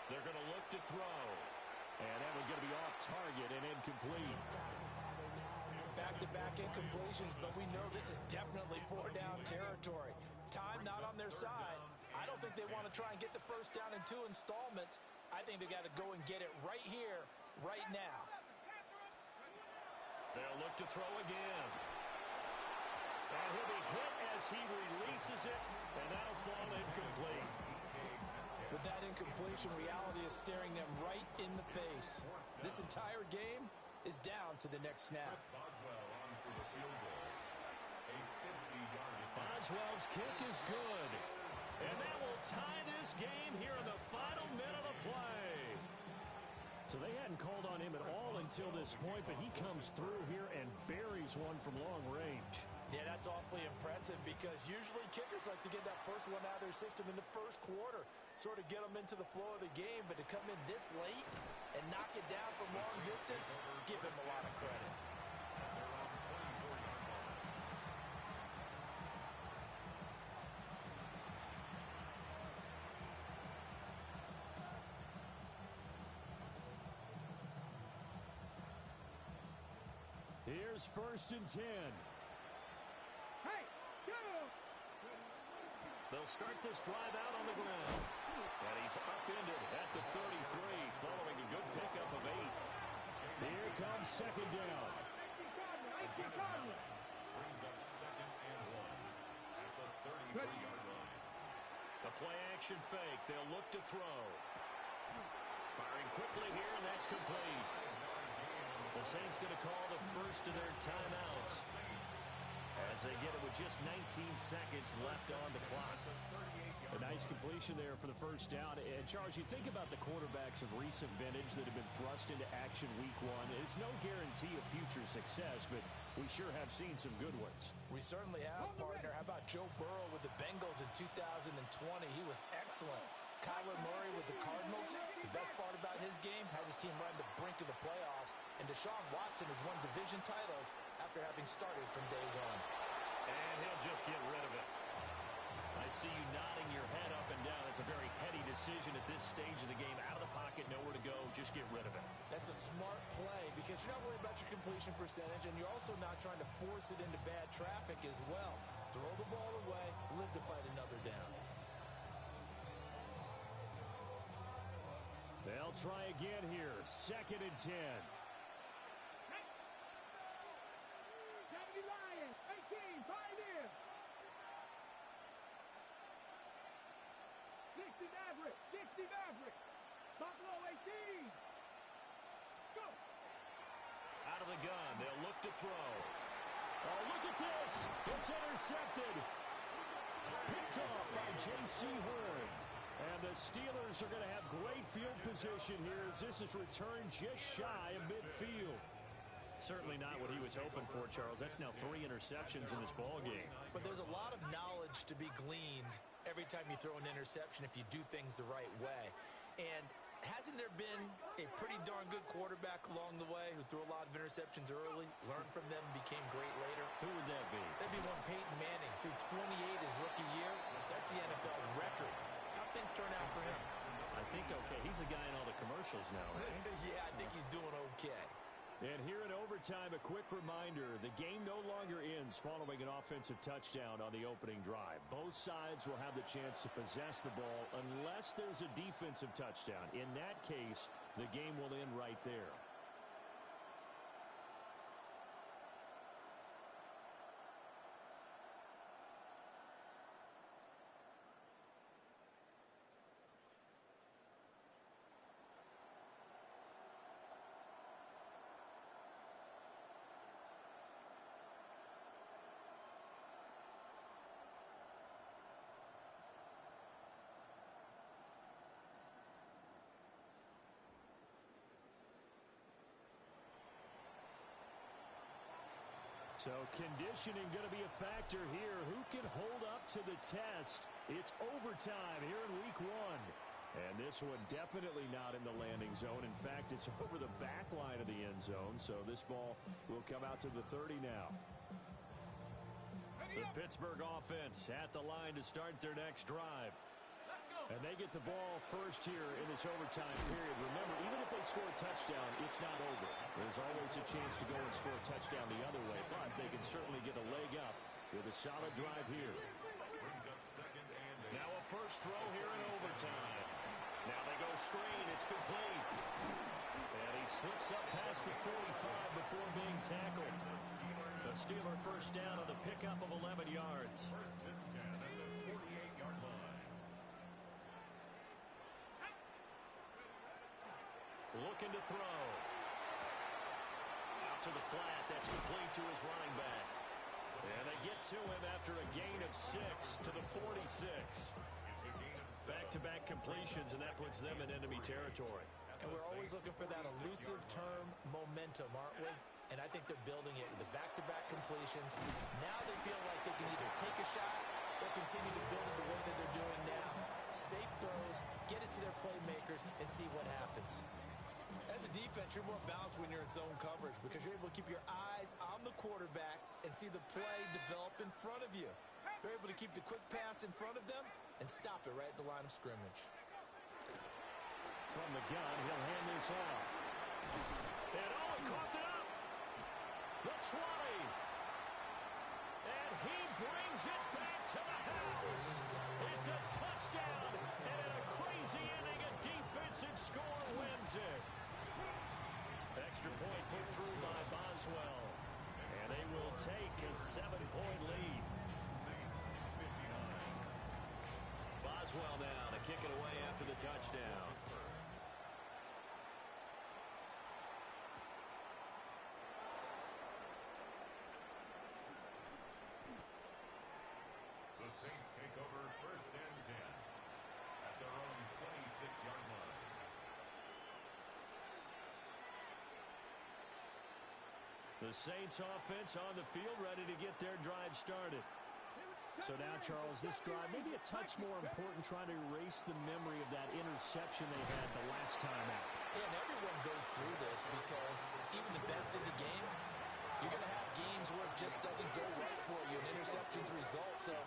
They're going to look to throw. And that one's going to be off target and incomplete. Back-to-back incompletions, but we know this is definitely 4-down territory. Time not on their side. I don't think they want to try and get the first down in 2 installments. I think they got to go and get it right here, right now. They'll look to throw again. And he'll be hit as he releases it, and that'll fall incomplete. With that incompletion, reality is staring them right in the face. This entire game is down to the next snap. Boswell on for the field goal. A 50-yard attempt. Boswell's kick is good. And that will tie this game here in the final minute of play. So they hadn't called on him at all until this point, but he comes through here and buries one from long range. Yeah, that's awfully impressive because usually kickers like to get that first one out of their system in the first quarter, sort of get them into the flow of the game, but to come in this late and knock it down from long distance, give him a lot of credit. They're on the 24-yard line. Here's 1st and 10. Hey, go! They'll start this drive out on the ground. And he's upended at the 33 following a good pickup of 8. Here comes 2nd down. 18 Cardinal. Brings up 2nd and 1 at the 33-yard line. The play action fake. They'll look to throw. Firing quickly here, and that's complete. The Saints going to call the first of their timeouts as they get it with just 19 seconds left on the clock. A nice completion there for the first down. And Charles, you think about the quarterbacks of recent vintage that have been thrust into action week 1. It's no guarantee of future success, but we sure have seen some good ones. We certainly have, partner. How about Joe Burrow with the Bengals in 2020? He was excellent. Kyler Murray with the Cardinals. The best part about his game has his team right on the brink of the playoffs. And Deshaun Watson has won division titles after having started from day 1. And he'll just get rid of it. I see you nodding your head up and down. It's a very heady decision at this stage of the game. Out of the pocket, nowhere to go. Just get rid of it. That's a smart play because you're not worried about your completion percentage, and you're also not trying to force it into bad traffic as well. Throw the ball away, live to fight another down. They'll try again here. 2nd and 10. 70 Lions. 18 Pioneer. 60 Maverick. 60 Maverick. Buffalo 18. Go. Out of the gun, they'll look to throw. Oh, look at this. It's intercepted. Picked off by J.C. Horn. And the Steelers are going to have great field position here as this is returned just shy of midfield. Certainly not what he was hoping for, Charles. That's now 3 interceptions in this ball game. But there's a lot of knowledge to be gleaned every time you throw an interception if you do things the right way. And hasn't there been a pretty darn good quarterback along the way who threw a lot of interceptions early, learned from them, became great later? Who would that be? That'd be one Peyton Manning. Threw 28 his rookie year. That's the NFL record. How'd things turn out for him? I think okay. He's a guy in all the commercials now, right? Yeah, I think he's doing okay. And here in overtime, a quick reminder, the game no longer ends following an offensive touchdown on the opening drive. Both sides will have the chance to possess the ball unless there's a defensive touchdown. In that case, the game will end right there. So conditioning going to be a factor here. Who can hold up to the test? It's overtime here in week 1. And this one definitely not in the landing zone. In fact, it's over the back line of the end zone. So this ball will come out to the 30 now. The Pittsburgh offense at the line to start their next drive. And they get the ball first here in this overtime period. Remember, even if they score a touchdown, it's not over. There's always a chance to go and score a touchdown the other way, but they can certainly get a leg up with a solid drive here. Now a first throw here in overtime. Now they go screen. It's complete. And he slips up past the 45 before being tackled. The Steeler first down on the pickup of 11 yards. First and 10 at the 48-yard line. Looking to throw. Out to the flat. That's complete to his running back. And they get to him after a gain of 6 to the 46. Back-to-back completions, and that puts them in enemy territory. And we're always looking for that elusive term momentum, aren't we? And I think they're building it with the back-to-back completions. Now they feel like they can either take a shot or continue to build it the way that they're doing now. Safe throws, get it to their playmakers, and see what happens. As a defense, you're more balanced when you're in zone coverage because you're able to keep your eyes on the quarterback and see the play develop in front of you. You're able to keep the quick pass in front of them and stop it right at the line of scrimmage. From the gun, he'll hand this off. And oh, he coughed it up. The 20. And he brings it back to the house. It's a touchdown. And in a crazy inning, a defensive score wins it. Extra point put through by Boswell. And they will take a 7-point lead. Boswell now to kick it away after the touchdown. The Saints take over first and 10 at their own 26-yard line. The Saints offense on the field ready to get their drive started. So now, Charles, this drive maybe a touch more important, trying to erase the memory of that interception they had the last time out. Yeah, and everyone goes through this because even the best in the game, you're going to have games where it just doesn't go right for you, and interceptions result. So,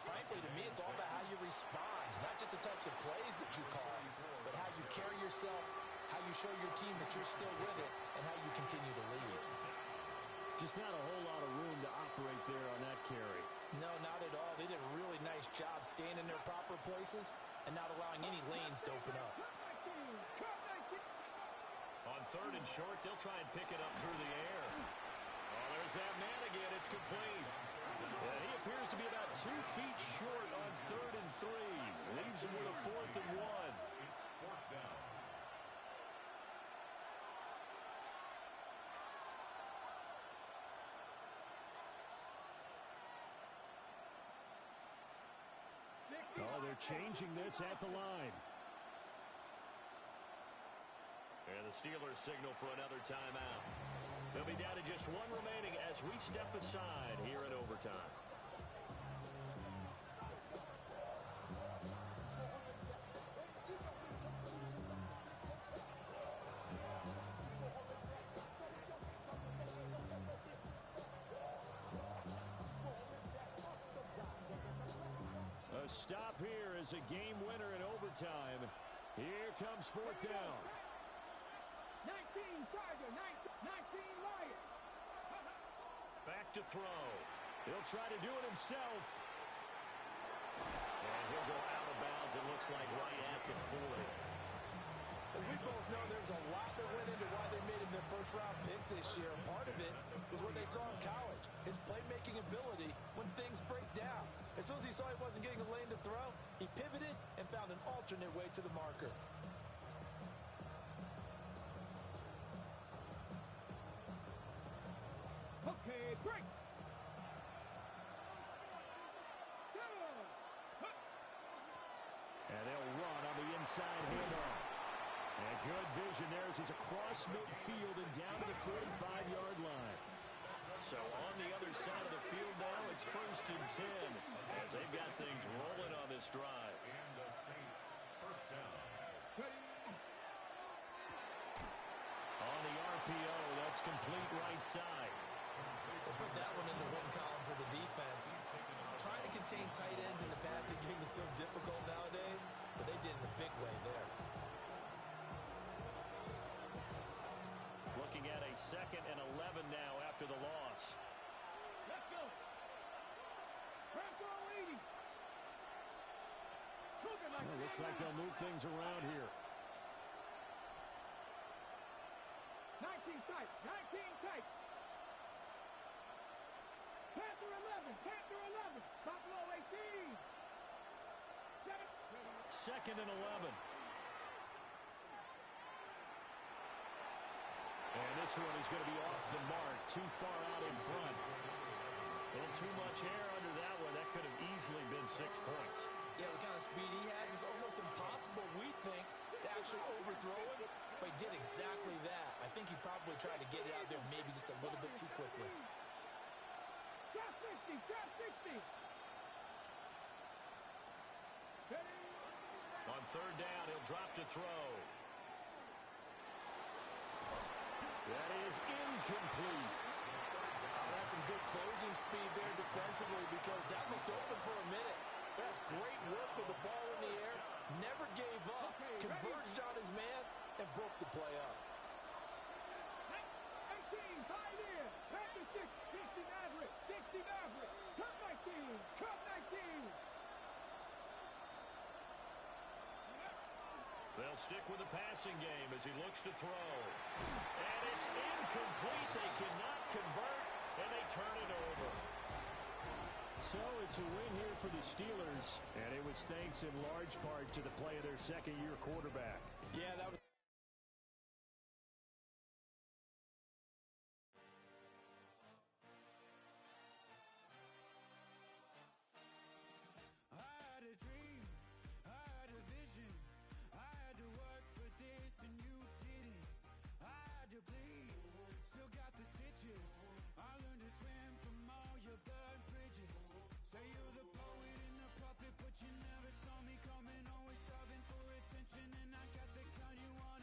frankly, to me, it's all about how you respond, not just the types of plays that you call, but how you carry yourself, how you show your team that you're still with it, and how you continue to lead. Just not a whole lot of room to operate there on that carry. No, not at all. They did a really nice job staying in their proper places and not allowing any lanes to open up. On third and short, they'll try and pick it up through the air. Oh, there's that man again. It's complete. And he appears to be about 2 feet short on third and 3. Leaves him with a 4th and 1. It's fourth down. they're changing this at the line. And the Steelers signal for another timeout. They'll be down to just one remaining as we step aside here in overtime. A stop here is a game winner in overtime. Here comes fourth down. 19 Tiger, 19 Lions. Back to throw. He'll try to do it himself. And he'll go out of bounds, it looks like, right at the 40. As we both know, there's a lot that went into why they made him their first-round pick this year. Part of it was what they saw in college, his playmaking ability when things break down. As soon as he saw he wasn't getting a lane to throw, he pivoted and found an alternate way to the marker. Okay, break. And they'll run on the inside handoff. And good vision there as he's across midfield and down to the 45-yard line. So on the other side of the field now, it's 1st and 10 as they've got things rolling on this drive. And the Saints, first down. On the RPO, that's complete right side. We'll put that one in the win column for the defense. Trying to contain tight ends in the passing game is so difficult nowadays, but they did in a big way there. Looking at a 2nd and 11 now after the loss. Let's go. Pressure on Leedy. Well, looks like they'll move things around here. 19 tight, 19 tight. Panther 11, Panther 11. Buffalo 18. 2nd and 11. And this one is going to be off the mark, too far out in front. A little too much air under that one. That could have easily been 6 points. Yeah, the kind of speed he has is almost impossible, we think, to actually overthrow him, but he did exactly that. I think he probably tried to get it out there maybe just a little bit too quickly. Drop 60, drop 60. On 3rd down, he'll drop to throw. That is incomplete. Oh, that's some good closing speed there defensively because that looked open for a minute. That's great work with the ball in the air. Never gave up. Converged on his man and broke the play up. 18, tight end. Panther 6, 60 Maverick, 60 Maverick. Cut 19, cut 19. They'll stick with the passing game as he looks to throw. And it's incomplete. They cannot convert, and they turn it over. So it's a win here for the Steelers, and it was thanks in large part to the play of their second-year quarterback. Yeah, that was... But you never saw me coming, always starving for attention, and I got the kind you want.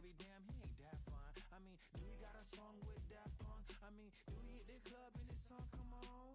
baby, damn, he ain't that fine. I mean, do he got a song with that punk? I mean, do he hit the club in this song? Come on.